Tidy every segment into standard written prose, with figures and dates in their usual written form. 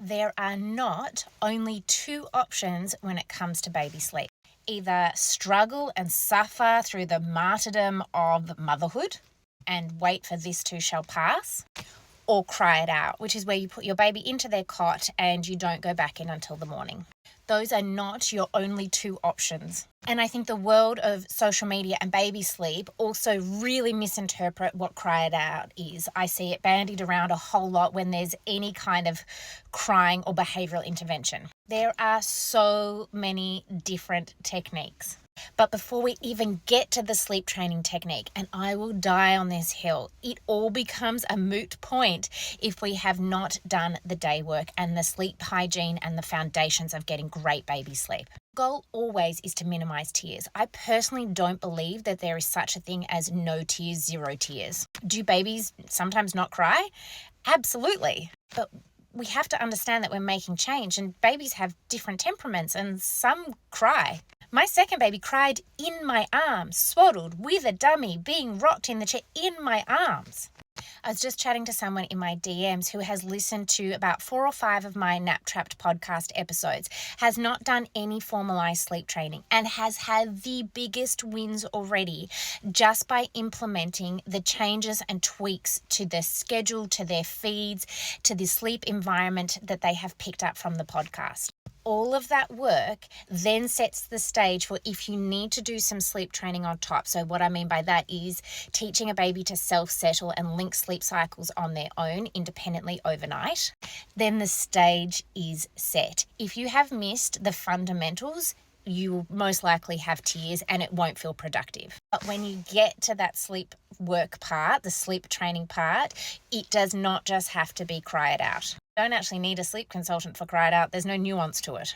There are not only two options when it comes to baby sleep. Either struggle and suffer through the martyrdom of motherhood and wait for this too shall pass, or cry it out, which is where you put your baby into their cot and you don't go back in until the morning. Those are not your only two options. And I think the world of social media and baby sleep also really misinterpret what cry it out is. I see it bandied around a whole lot when there's any kind of crying or behavioural intervention. There are so many different techniques. But before we even get to the sleep training technique, and I will die on this hill, it all becomes a moot point if we have not done the day work and the sleep hygiene and the foundations of getting great baby sleep. Goal always is to minimize tears. I personally don't believe that there is such a thing as no tears, zero tears. Do babies sometimes not cry? Absolutely. But we have to understand that we're making change, and babies have different temperaments and some cry. My second baby cried in my arms, swaddled with a dummy, being rocked in the chair in my arms. I was just chatting to someone in my DMs who has listened to about 4 or 5 of my Nap Trapped podcast episodes, has not done any formalized sleep training, and has had the biggest wins already just by implementing the changes and tweaks to their schedule, to their feeds, to the sleep environment that they have picked up from the podcast. All of that work then sets the stage for if you need to do some sleep training on top. So what I mean by that is teaching a baby to self-settle and link sleep cycles on their own independently overnight. Then the stage is set. If you have missed the fundamentals, you will most likely have tears and it won't feel productive. But when you get to that sleep work part, the sleep training part, it does not just have to be cry it out. You don't actually need a sleep consultant for cry it out. There's no nuance to it.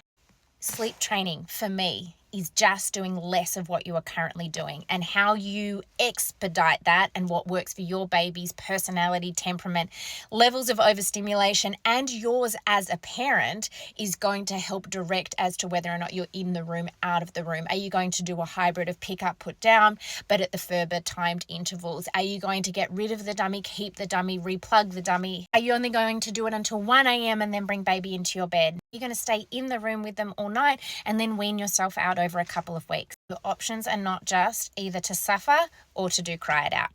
Sleep training for me is just doing less of what you are currently doing, and how you expedite that and what works for your baby's personality, temperament, levels of overstimulation, and yours as a parent is going to help direct as to whether or not you're in the room, out of the room. Are you going to do a hybrid of pick up, put down, but at the further timed intervals? Are you going to get rid of the dummy, keep the dummy, replug the dummy? Are you only going to do it until 1 a.m. and then bring baby into your bed? You're going to stay in the room with them all night and then wean yourself out over a couple of weeks. Your options are not just either to suffer or to do cry it out.